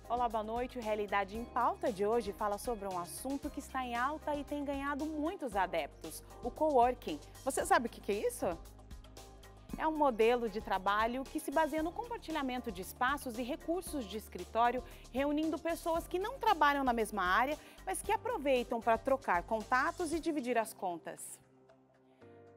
Olá, boa noite. O Realidade em Pauta de hoje fala sobre um assunto que está em alta e tem ganhado muitos adeptos, o coworking. Você sabe o que é isso? É um modelo de trabalho que se baseia no compartilhamento de espaços e recursos de escritório, reunindo pessoas que não trabalham na mesma área, mas que aproveitam para trocar contatos e dividir as contas.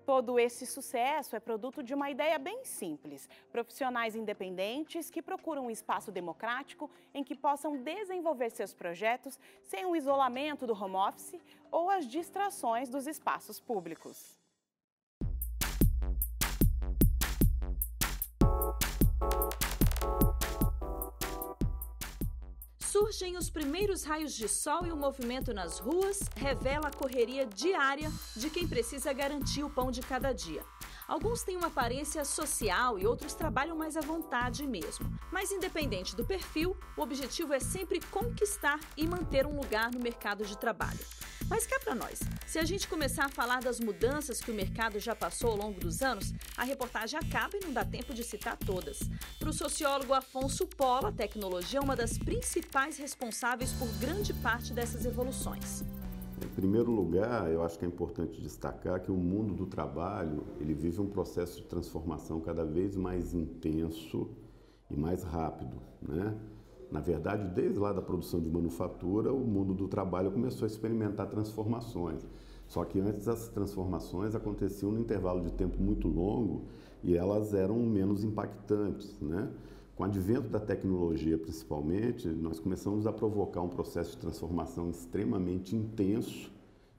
Todo esse sucesso é produto de uma ideia bem simples. Profissionais independentes que procuram um espaço democrático em que possam desenvolver seus projetos sem o isolamento do home office ou as distrações dos espaços públicos. Surgem os primeiros raios de sol e o movimento nas ruas revela a correria diária de quem precisa garantir o pão de cada dia. Alguns têm uma aparência social e outros trabalham mais à vontade mesmo. Mas independente do perfil, o objetivo é sempre conquistar e manter um lugar no mercado de trabalho. Mas cá para nós, se a gente começar a falar das mudanças que o mercado já passou ao longo dos anos, a reportagem acaba e não dá tempo de citar todas. Para o sociólogo Afonso Pola, a tecnologia é uma das principais responsáveis por grande parte dessas evoluções. Em primeiro lugar, eu acho que é importante destacar que o mundo do trabalho ele vive um processo de transformação cada vez mais intenso e mais rápido, né? Na verdade, desde lá da produção de manufatura, o mundo do trabalho começou a experimentar transformações. Só que antes essas transformações aconteciam num intervalo de tempo muito longo e elas eram menos impactantes, né? Com o advento da tecnologia, principalmente, nós começamos a provocar um processo de transformação extremamente intenso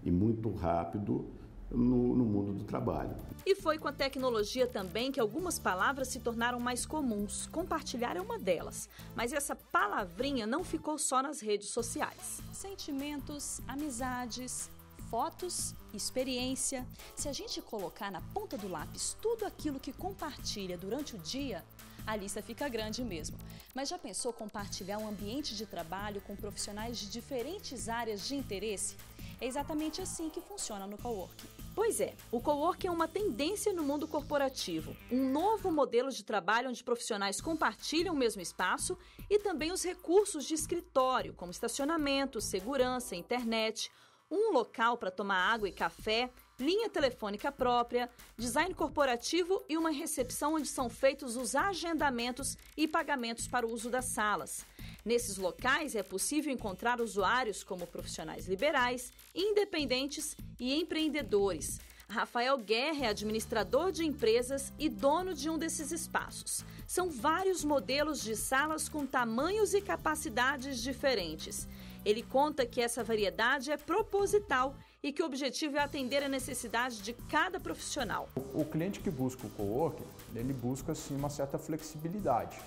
e muito rápido no mundo do trabalho. E foi com a tecnologia também que algumas palavras se tornaram mais comuns. Compartilhar é uma delas. Mas essa palavrinha não ficou só nas redes sociais. Sentimentos, amizades, fotos, experiência. Se a gente colocar na ponta do lápis tudo aquilo que compartilha durante o dia, a lista fica grande mesmo. Mas já pensou compartilhar um ambiente de trabalho com profissionais de diferentes áreas de interesse? É exatamente assim que funciona no coworking. Pois é, o coworking é uma tendência no mundo corporativo. Um novo modelo de trabalho onde profissionais compartilham o mesmo espaço e também os recursos de escritório, como estacionamento, segurança, internet, um local para tomar água e café, linha telefônica própria, design corporativo e uma recepção onde são feitos os agendamentos e pagamentos para o uso das salas. Nesses locais é possível encontrar usuários como profissionais liberais, independentes e empreendedores. Rafael Guerra é administrador de empresas e dono de um desses espaços. São vários modelos de salas com tamanhos e capacidades diferentes. Ele conta que essa variedade é proposital e que o objetivo é atender a necessidade de cada profissional. O cliente que busca o coworking, ele busca sim uma certa flexibilidade.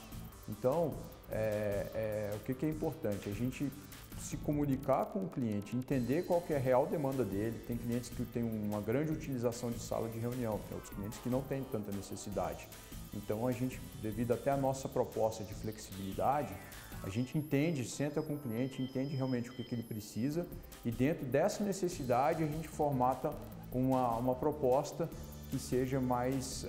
Então, o que é importante? A gente se comunicar com o cliente, entender qual que é a real demanda dele. Tem clientes que têm uma grande utilização de sala de reunião, tem outros clientes que não têm tanta necessidade. Então, a gente, devido até a nossa proposta de flexibilidade, a gente entende, senta com o cliente, entende realmente o que ele precisa e dentro dessa necessidade a gente formata uma proposta que seja mais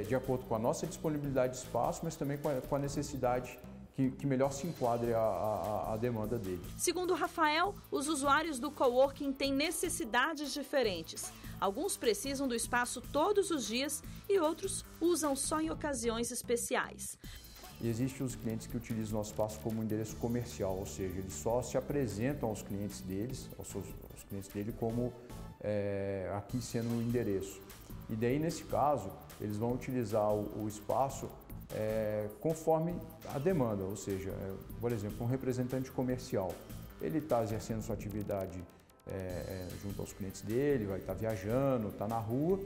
de acordo com a nossa disponibilidade de espaço, mas também com a necessidade que melhor se enquadre a demanda dele. Segundo Rafael, os usuários do coworking têm necessidades diferentes. Alguns precisam do espaço todos os dias e outros usam só em ocasiões especiais. E existem os clientes que utilizam o nosso espaço como endereço comercial, ou seja, eles só se apresentam aos clientes deles, aos clientes dele como aqui sendo o endereço. E daí, nesse caso, eles vão utilizar o espaço conforme a demanda, ou seja, por exemplo, um representante comercial, ele está exercendo sua atividade junto aos clientes dele, vai estar viajando, está na rua,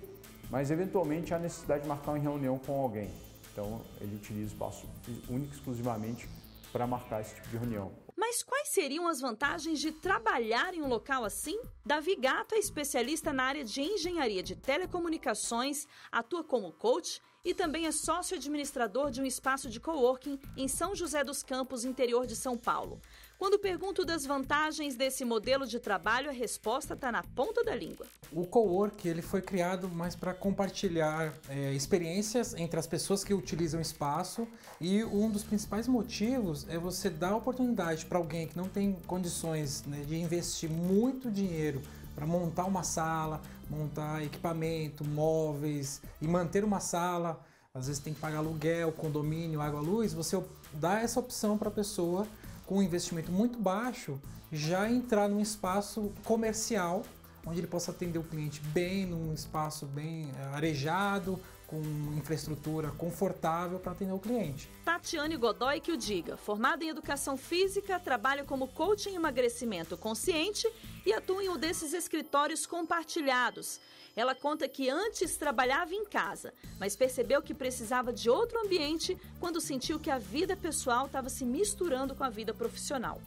mas eventualmente há necessidade de marcar uma reunião com alguém. Então, ele utiliza o espaço único e exclusivamente para marcar esse tipo de reunião. Mas quais seriam as vantagens de trabalhar em um local assim? Davi Gato é especialista na área de engenharia de telecomunicações, atua como coach e também é sócio administrador de um espaço de coworking em São José dos Campos, interior de São Paulo. Quando pergunto das vantagens desse modelo de trabalho, a resposta está na ponta da língua. O cowork ele foi criado mais para compartilhar experiências entre as pessoas que utilizam o espaço, e um dos principais motivos é você dar oportunidade para alguém que não tem condições, né, de investir muito dinheiro para montar uma sala, montar equipamento, móveis e manter uma sala. Às vezes tem que pagar aluguel, condomínio, água, luz. Você dá essa opção para a pessoa com um investimento muito baixo já entrar num espaço comercial onde ele possa atender o cliente bem, num espaço bem arejado, com infraestrutura confortável para atender o cliente. Tatiane Godoy que o diga, formada em Educação Física, trabalha como coach em emagrecimento consciente e atua em um desses escritórios compartilhados. Ela conta que antes trabalhava em casa, mas percebeu que precisava de outro ambiente quando sentiu que a vida pessoal estava se misturando com a vida profissional.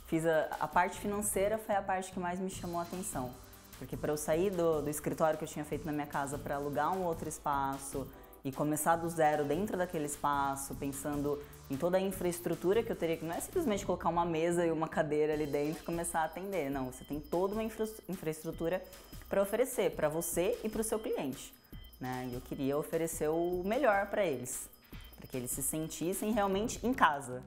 Fiz a parte financeira, foi a parte que mais me chamou a atenção. Porque para eu sair do escritório que eu tinha feito na minha casa para alugar um outro espaço e começar do zero dentro daquele espaço, pensando em toda a infraestrutura que eu teria, que não é simplesmente colocar uma mesa e uma cadeira ali dentro e começar a atender. Não, você tem toda uma infraestrutura para oferecer para você e para o seu cliente, né? E eu queria oferecer o melhor para eles, para que eles se sentissem realmente em casa,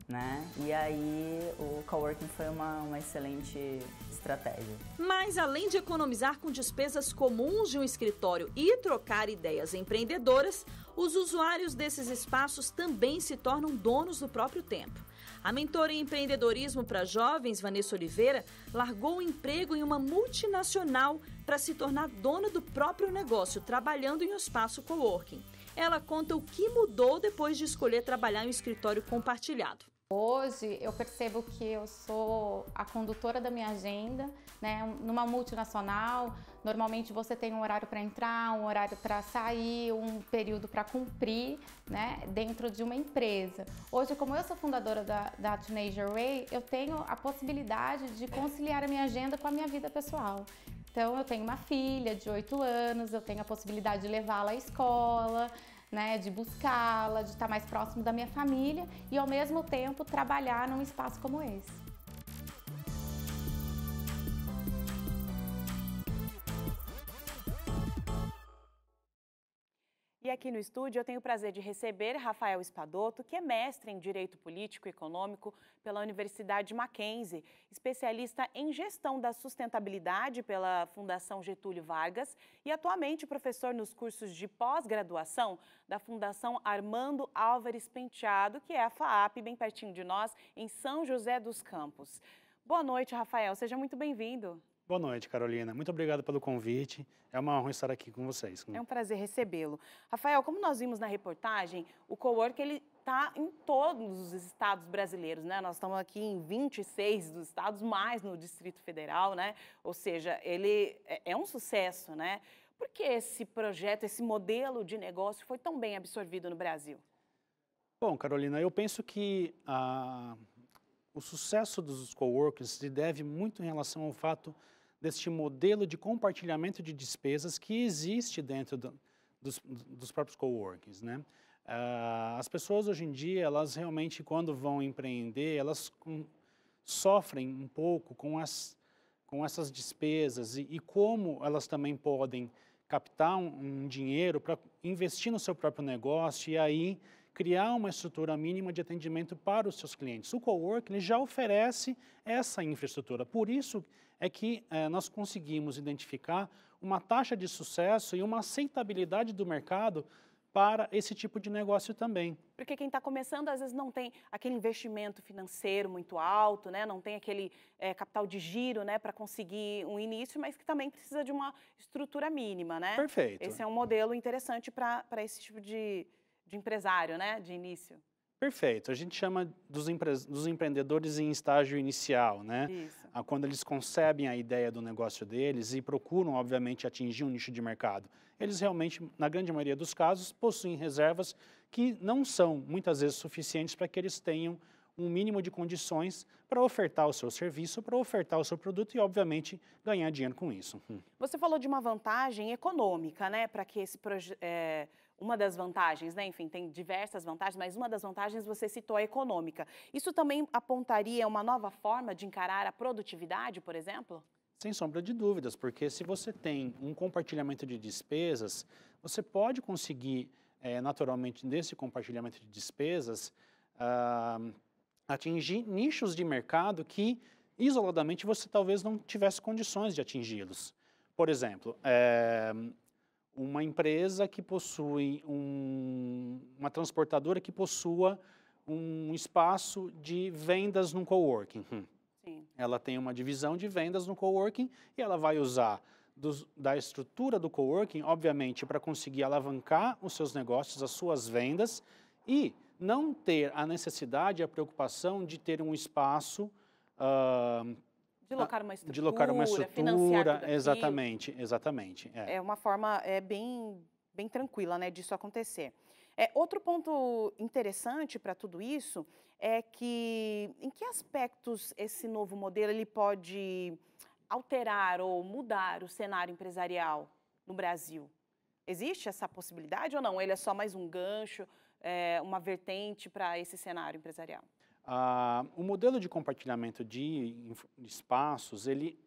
né? E aí o coworking foi uma excelente estratégia. Mas além de economizar com despesas comuns de um escritório e trocar ideias empreendedoras, os usuários desses espaços também se tornam donos do próprio tempo. A mentora em empreendedorismo para jovens, Vanessa Oliveira, largou o emprego em uma multinacional para se tornar dona do próprio negócio, trabalhando em um espaço coworking. Ela conta o que mudou depois de escolher trabalhar em um escritório compartilhado. Hoje eu percebo que eu sou a condutora da minha agenda, né? Numa multinacional, normalmente você tem um horário para entrar, um horário para sair, um período para cumprir, né? Dentro de uma empresa. Hoje, como eu sou fundadora da Teenager Way, eu tenho a possibilidade de conciliar a minha agenda com a minha vida pessoal. Então eu tenho uma filha de 8 anos, eu tenho a possibilidade de levá-la à escola, né, de buscá-la, de estar mais próximo da minha família e ao mesmo tempo trabalhar num espaço como esse. E aqui no estúdio eu tenho o prazer de receber Rafael Espadoto, que é mestre em Direito Político e Econômico pela Universidade Mackenzie, especialista em Gestão da Sustentabilidade pela Fundação Getúlio Vargas e atualmente professor nos cursos de pós-graduação da Fundação Armando Álvares Penteado, que é a FAAP, bem pertinho de nós, em São José dos Campos. Boa noite, Rafael. Seja muito bem-vindo. Boa noite, Carolina. Muito obrigado pelo convite. É uma honra estar aqui com vocês. É um prazer recebê-lo. Rafael, como nós vimos na reportagem, o coworking ele está em todos os estados brasileiros, né? Nós estamos aqui em 26 dos estados, mais no Distrito Federal, né? Ou seja, ele é um sucesso, né? Por que esse projeto, esse modelo de negócio foi tão bem absorvido no Brasil? Bom, Carolina, eu penso que o sucesso dos coworkings se deve muito em relação ao fato deste modelo de compartilhamento de despesas que existe dentro dos próprios coworkings, né? As pessoas hoje em dia, elas realmente, quando vão empreender, elas sofrem um pouco com essas despesas e como elas também podem captar um dinheiro para investir no seu próprio negócio e aí criar uma estrutura mínima de atendimento para os seus clientes. O coworking ele já oferece essa infraestrutura, por isso é que nós conseguimos identificar uma taxa de sucesso e uma aceitabilidade do mercado para esse tipo de negócio também. Porque quem está começando, às vezes, não tem aquele investimento financeiro muito alto, né? Não tem aquele capital de giro, né, para conseguir um início, mas que também precisa de uma estrutura mínima, né? Perfeito. Esse é um modelo interessante para esse tipo de empresário, né, de início. Perfeito. A gente chama dos empreendedores em estágio inicial, né? Isso. Quando eles concebem a ideia do negócio deles e procuram, obviamente, atingir um nicho de mercado. Eles realmente, na grande maioria dos casos, possuem reservas que não são, muitas vezes, suficientes para que eles tenham um mínimo de condições para ofertar o seu serviço, para ofertar o seu produto e, obviamente, ganhar dinheiro com isso. Você falou de uma vantagem econômica, né, para que uma das vantagens, né? Enfim, tem diversas vantagens, mas uma das vantagens você citou a econômica. Isso também apontaria uma nova forma de encarar a produtividade, por exemplo? Sem sombra de dúvidas, porque se você tem um compartilhamento de despesas, você pode conseguir, naturalmente, nesse compartilhamento de despesas, atingir nichos de mercado que, isoladamente, você talvez não tivesse condições de atingi-los. Por exemplo, uma empresa que possui uma transportadora que possua um espaço de vendas no coworking. Sim. Ela tem uma divisão de vendas no coworking e ela vai usar da estrutura do coworking, obviamente, para conseguir alavancar os seus negócios, as suas vendas e não ter a necessidade, a preocupação de ter um espaço de locar uma estrutura, de locar uma estrutura, exatamente. É uma forma bem tranquila, né, disso acontecer. Outro ponto interessante para tudo isso é que em que aspectos esse novo modelo ele pode alterar ou mudar o cenário empresarial no Brasil? Existe essa possibilidade ou não? Ele é só mais um gancho, uma vertente para esse cenário empresarial? O modelo de compartilhamento de espaços, ele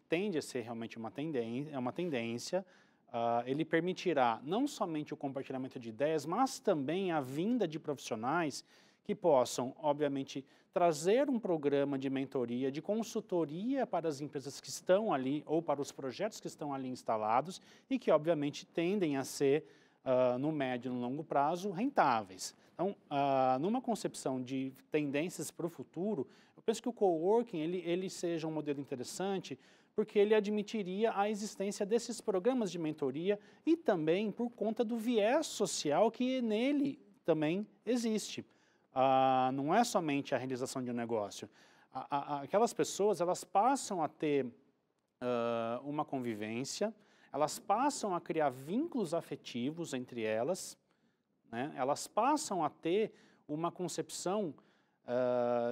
tende a ser realmente uma tendência. Ele permitirá não somente o compartilhamento de ideias, mas também a vinda de profissionais que possam, obviamente, trazer um programa de mentoria, de consultoria para as empresas que estão ali ou para os projetos que estão ali instalados e que, obviamente, tendem a ser, no médio e no longo prazo, rentáveis. Então, numa concepção de tendências para o futuro, eu penso que o coworking ele seja um modelo interessante porque ele admitiria a existência desses programas de mentoria e também por conta do viés social que nele também existe. Não é somente a realização de um negócio. Aquelas pessoas, elas passam a ter uma convivência, elas passam a criar vínculos afetivos entre elas, né? Elas passam a ter uma concepção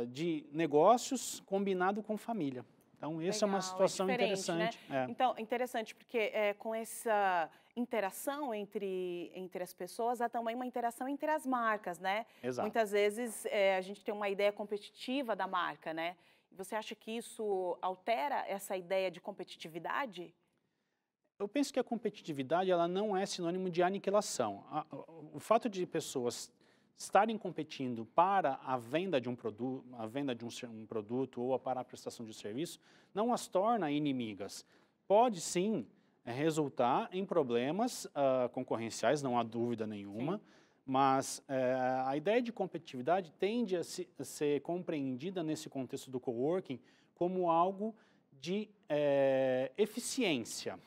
de negócios combinado com família. Então, essa é uma situação interessante. Né? Então, interessante, porque com essa interação entre as pessoas, há também uma interação entre as marcas, né? Exato. Muitas vezes a gente tem uma ideia competitiva da marca, né? Você acha que isso altera essa ideia de competitividade? Eu penso que a competitividade ela não é sinônimo de aniquilação. O fato de pessoas estarem competindo para a venda de um produto, ou para a prestação de um serviço, não as torna inimigas. Pode sim resultar em problemas concorrenciais, não há dúvida nenhuma, sim. Mas a ideia de competitividade tende a ser compreendida nesse contexto do coworking como algo de eficiência.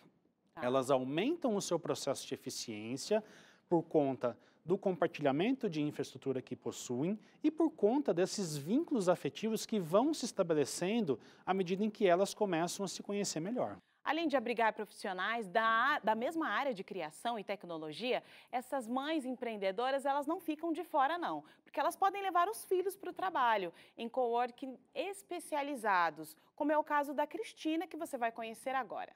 Elas aumentam o seu processo de eficiência por conta do compartilhamento de infraestrutura que possuem e por conta desses vínculos afetivos que vão se estabelecendo à medida em que elas começam a se conhecer melhor. Além de abrigar profissionais da mesma área de criação e tecnologia, essas mães empreendedoras, elas não ficam de fora não, porque elas podem levar os filhos para o trabalho em coworking especializados, como é o caso da Cristina, que você vai conhecer agora.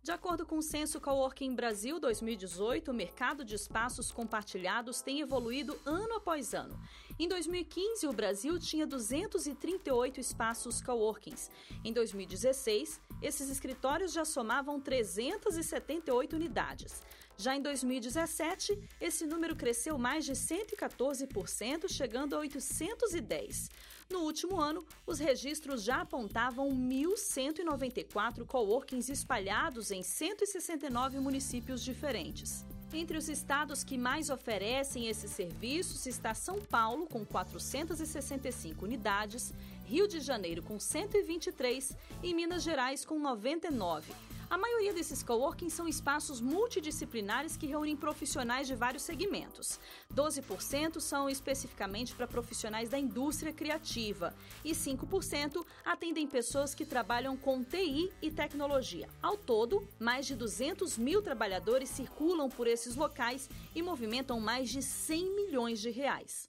De acordo com o Censo Coworking Brasil 2018, o mercado de espaços compartilhados tem evoluído ano após ano. Em 2015, o Brasil tinha 238 espaços coworkings. Em 2016, esses escritórios já somavam 378 unidades. Já em 2017, esse número cresceu mais de 114%, chegando a 810. No último ano, os registros já apontavam 1.194 coworkings espalhados em 169 municípios diferentes. Entre os estados que mais oferecem esses serviços está São Paulo, com 465 unidades, Rio de Janeiro, com 123 e Minas Gerais, com 99. A maioria desses coworkings são espaços multidisciplinares que reúnem profissionais de vários segmentos. 12% são especificamente para profissionais da indústria criativa e 5% atendem pessoas que trabalham com TI e tecnologia. Ao todo, mais de 200 mil trabalhadores circulam por esses locais e movimentam mais de 100 milhões de reais.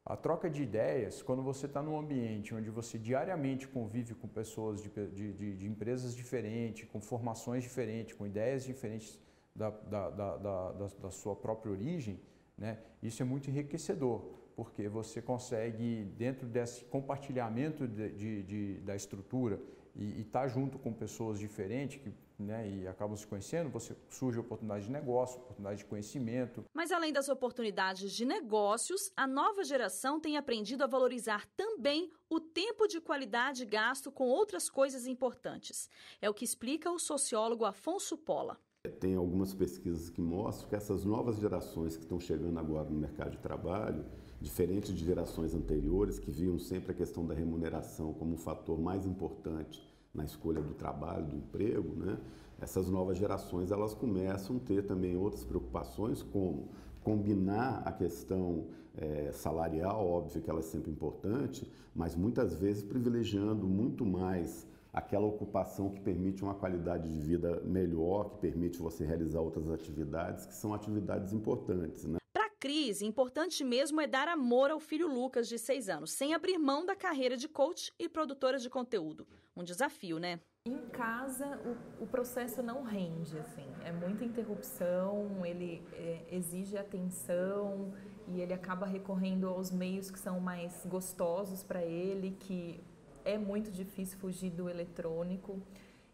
A troca de ideias, quando você está num ambiente onde você diariamente convive com pessoas de empresas diferentes, com formações diferentes, com ideias diferentes da sua própria origem, né, isso é muito enriquecedor, porque você consegue, dentro desse compartilhamento da estrutura e estar junto com pessoas diferentes, né, e acabam se conhecendo, surge oportunidade de negócio, oportunidade de conhecimento. Mas além das oportunidades de negócios, a nova geração tem aprendido a valorizar também o tempo de qualidade gasto com outras coisas importantes. É o que explica o sociólogo Afonso Pola. Tem algumas pesquisas que mostram que essas novas gerações que estão chegando agora no mercado de trabalho, diferente de gerações anteriores, que viam sempre a questão da remuneração como um fator mais importante na escolha do trabalho, do emprego, né? Essas novas gerações elas começam a ter também outras preocupações, como combinar a questão salarial, óbvio que ela é sempre importante, mas muitas vezes privilegiando muito mais aquela ocupação que permite uma qualidade de vida melhor, que permite você realizar outras atividades, que são atividades importantes, né? Para a Cris, importante mesmo é dar amor ao filho Lucas, de 6 anos, sem abrir mão da carreira de coach e produtora de conteúdo. Um desafio, né? Em casa, o processo não rende, assim. É muita interrupção, ele exige atenção e ele acaba recorrendo aos meios que são mais gostosos para ele, que é muito difícil fugir do eletrônico.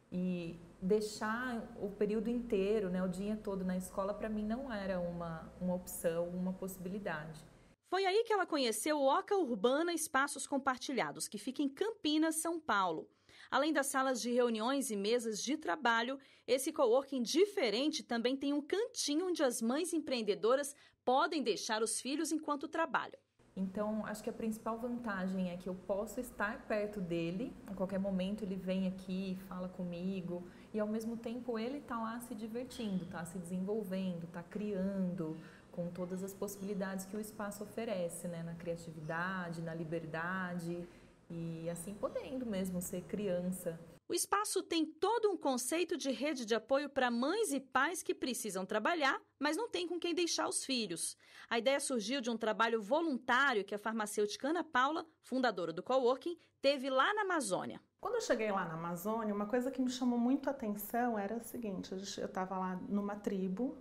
E deixar o período inteiro, né, o dia todo na escola, para mim não era uma opção, uma possibilidade. Foi aí que ela conheceu o Oca Urbana Espaços Compartilhados, que fica em Campinas, São Paulo. Além das salas de reuniões e mesas de trabalho, esse coworking diferente também tem um cantinho onde as mães empreendedoras podem deixar os filhos enquanto trabalham. Então, acho que a principal vantagem é que eu posso estar perto dele, a qualquer momento ele vem aqui, fala comigo, e ao mesmo tempo ele está lá se divertindo, está se desenvolvendo, está criando, com todas as possibilidades que o espaço oferece, né? Na criatividade, na liberdade e assim podendo mesmo ser criança. O espaço tem todo um conceito de rede de apoio para mães e pais que precisam trabalhar, mas não tem com quem deixar os filhos. A ideia surgiu de um trabalho voluntário que a farmacêutica Ana Paula, fundadora do coworking, teve lá na Amazônia. Quando eu cheguei lá na Amazônia, uma coisa que me chamou muito a atenção era o seguinte: eu estava lá numa tribo,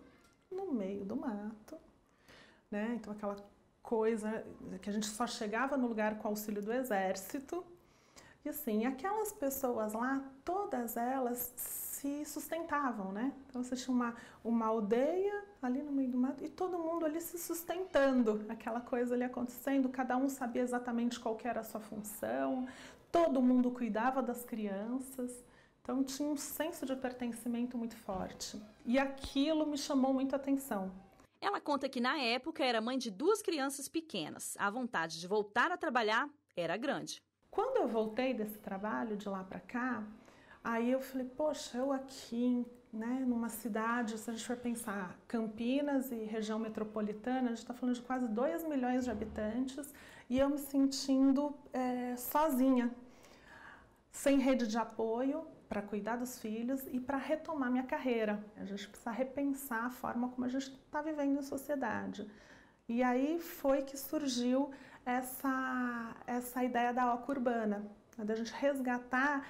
no meio do mato, né? Então aquela coisa que a gente só chegava no lugar com o auxílio do exército. E assim, aquelas pessoas lá, todas elas se sustentavam, né? Então você tinha uma aldeia ali no meio do mato e todo mundo ali se sustentando, aquela coisa ali acontecendo, cada um sabia exatamente qual que era a sua função, todo mundo cuidava das crianças, então tinha um senso de pertencimento muito forte. E aquilo me chamou muito a atenção. Ela conta que na época era mãe de 2 crianças pequenas. A vontade de voltar a trabalhar era grande. Quando eu voltei desse trabalho, de lá para cá, aí eu falei, poxa, eu aqui, né, numa cidade, se a gente for pensar Campinas e região metropolitana, a gente está falando de quase 2 milhões de habitantes e eu me sentindo sozinha, sem rede de apoio para cuidar dos filhos e para retomar minha carreira. A gente precisa repensar a forma como a gente está vivendo em sociedade. E aí foi que surgiu essa ideia da Oca Urbana, da gente resgatar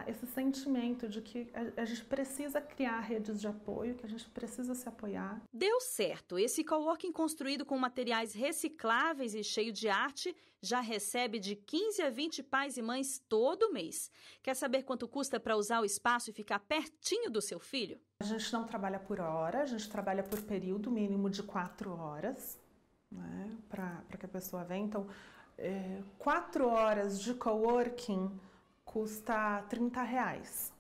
esse sentimento de que a gente precisa criar redes de apoio, que a gente precisa se apoiar. Deu certo. Esse coworking construído com materiais recicláveis e cheio de arte já recebe de 15 a 20 pais e mães todo mês. Quer saber quanto custa para usar o espaço e ficar pertinho do seu filho? A gente não trabalha por hora, a gente trabalha por período mínimo de 4 horas, né, para que a pessoa venha. Então, 4 horas de coworking custa R$30.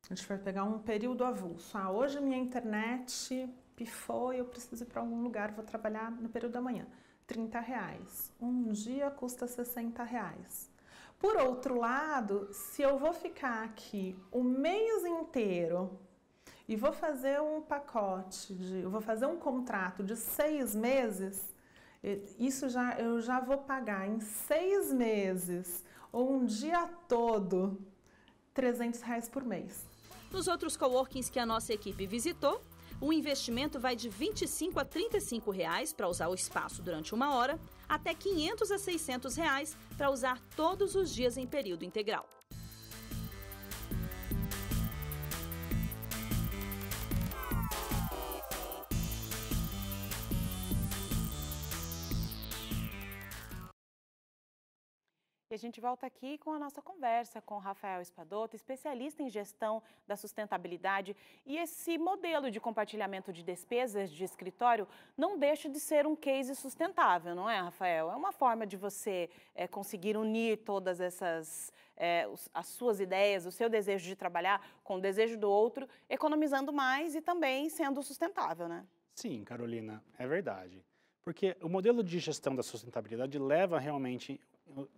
A gente vai pegar um período avulso. Hoje minha internet pifou e eu preciso ir para algum lugar, vou trabalhar no período da manhã. R$30. Um dia custa R$60. Por outro lado, se eu vou ficar aqui o mês inteiro e vou fazer um pacote, eu vou fazer um contrato de 6 meses, eu já vou pagar em 6 meses ou um dia todo R$300 por mês. Nos outros coworkings que a nossa equipe visitou, O investimento vai de R$ 25 a R$ 35 para usar o espaço durante 1 hora, até R$ 500 a R$ 600 para usar todos os dias em período integral. E a gente volta aqui com a nossa conversa com o Rafael Espadoto, especialista em gestão da sustentabilidade. E esse modelo de compartilhamento de despesas de escritório não deixa de ser um case sustentável, não é, Rafael? É uma forma de você conseguir unir todas essas, as suas ideias, o seu desejo de trabalhar com o desejo do outro, economizando mais e também sendo sustentável, né? Sim, Carolina, é verdade. Porque o modelo de gestão da sustentabilidade leva realmente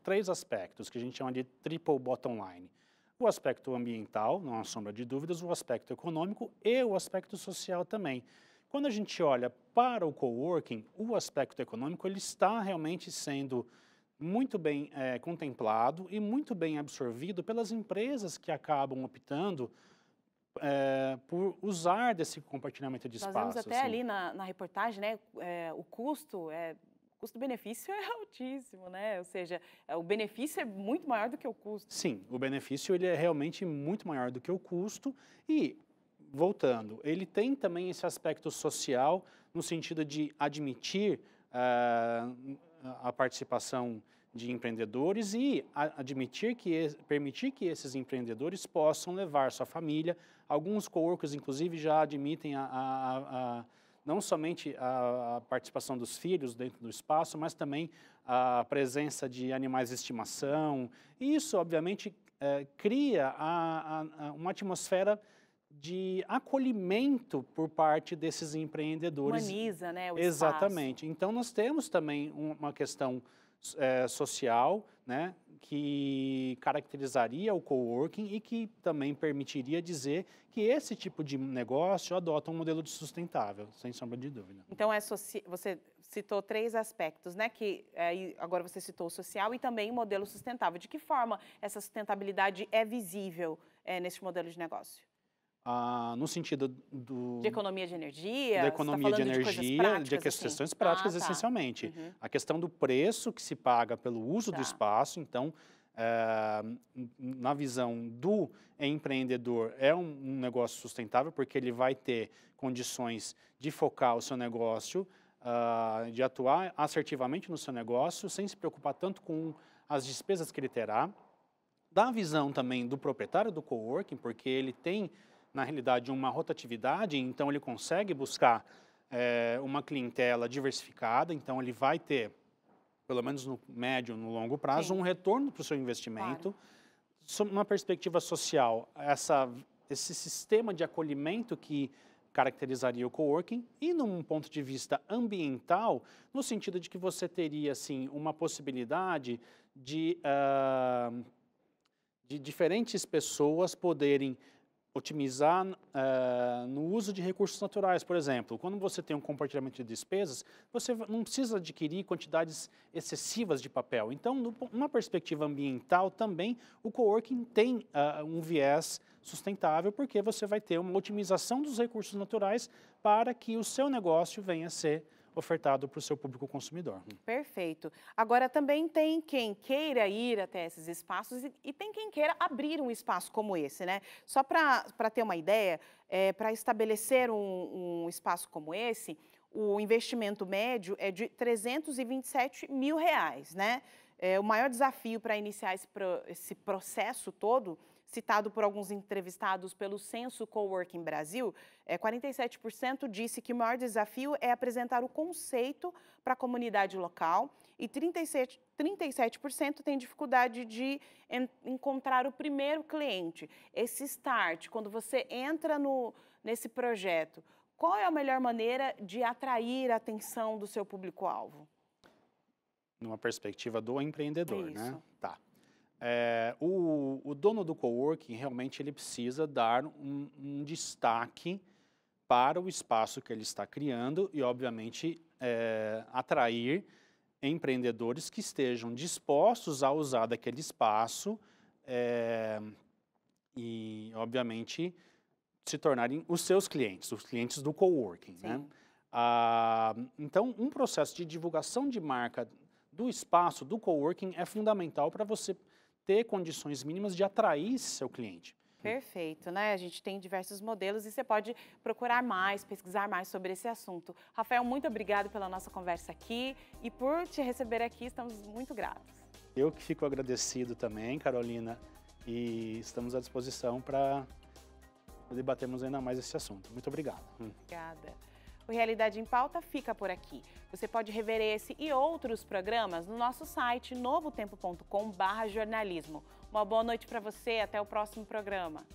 3 aspectos que a gente chama de triple bottom line. O aspecto ambiental, não há sombra de dúvidas, o aspecto econômico e o aspecto social também. Quando a gente olha para o coworking, o aspecto econômico ele está realmente sendo muito bem contemplado e muito bem absorvido pelas empresas que acabam optando por usar desse compartilhamento de espaço. Nós vimos até ali na reportagem, né, o custo-benefício é altíssimo, né? Ou seja, o benefício é muito maior do que o custo. Sim, o benefício ele é realmente muito maior do que o custo e, voltando, ele tem também esse aspecto social no sentido de admitir a participação de empreendedores e permitir que esses empreendedores possam levar sua família. Alguns coworkers, inclusive, já admitem não somente a participação dos filhos dentro do espaço, mas também a presença de animais de estimação. E isso, obviamente, cria uma atmosfera de acolhimento por parte desses empreendedores. Humaniza, né, o espaço. Exatamente. Então, nós temos também uma questão social, né, que caracterizaria o coworking e que também permitiria dizer que esse tipo de negócio adota um modelo de sustentável, sem sombra de dúvida. Então, você citou 3 aspectos, né? Que agora você citou o social e também o modelo sustentável. De que forma essa sustentabilidade é visível nesse modelo de negócio? No sentido de economia de energia? Da economia de energia, de questões práticas, tá. essencialmente. Uhum. A questão do preço que se paga pelo uso do espaço, então, na visão do empreendedor, é um negócio sustentável, porque ele vai ter condições de focar o seu negócio, de atuar assertivamente no seu negócio, sem se preocupar tanto com as despesas que ele terá. Da visão também do proprietário do coworking, porque ele tem, na realidade, uma rotatividade, então ele consegue buscar uma clientela diversificada, então ele vai ter, pelo menos no médio, no longo prazo, um retorno para o seu investimento. Claro. Numa perspectiva social, esse sistema de acolhimento que caracterizaria o coworking, e num ponto de vista ambiental, no sentido de que você teria, assim, uma possibilidade de diferentes pessoas poderem otimizar no uso de recursos naturais. Por exemplo, quando você tem um compartilhamento de despesas, você não precisa adquirir quantidades excessivas de papel. Então, numa perspectiva ambiental também, o coworking tem um viés sustentável, porque você vai ter uma otimização dos recursos naturais para que o seu negócio venha a ser ofertado para o seu público consumidor. Perfeito. Agora, também tem quem queira ir até esses espaços e tem quem queira abrir um espaço como esse, né? Só para ter uma ideia, para estabelecer um espaço como esse, o investimento médio é de R$ 327 mil, né? O maior desafio para iniciar esse processo todo, citado por alguns entrevistados pelo Censo Coworking Brasil, 47% disse que o maior desafio é apresentar o conceito para a comunidade local e 37% tem dificuldade de encontrar o primeiro cliente. Esse start, quando você entra nesse projeto, qual é a melhor maneira de atrair a atenção do seu público-alvo? Numa perspectiva do empreendedor, né? Tá. O dono do coworking realmente ele precisa dar um destaque para o espaço que ele está criando e, obviamente, atrair empreendedores que estejam dispostos a usar daquele espaço e, obviamente, se tornarem os seus clientes, os clientes do coworking, né? Então, um processo de divulgação de marca do espaço, do coworking, é fundamental para você ter condições mínimas de atrair esse seu cliente. Perfeito, né? A gente tem diversos modelos e você pode procurar mais, pesquisar mais sobre esse assunto. Rafael, muito obrigado pela nossa conversa aqui e por te receber aqui, estamos muito gratos. Eu que fico agradecido também, Carolina, e estamos à disposição para debatermos ainda mais esse assunto. Muito obrigado. Obrigada. O Realidade em Pauta fica por aqui. Você pode rever esse e outros programas no nosso site novotempo.com/jornalismo. Uma boa noite para você, até o próximo programa.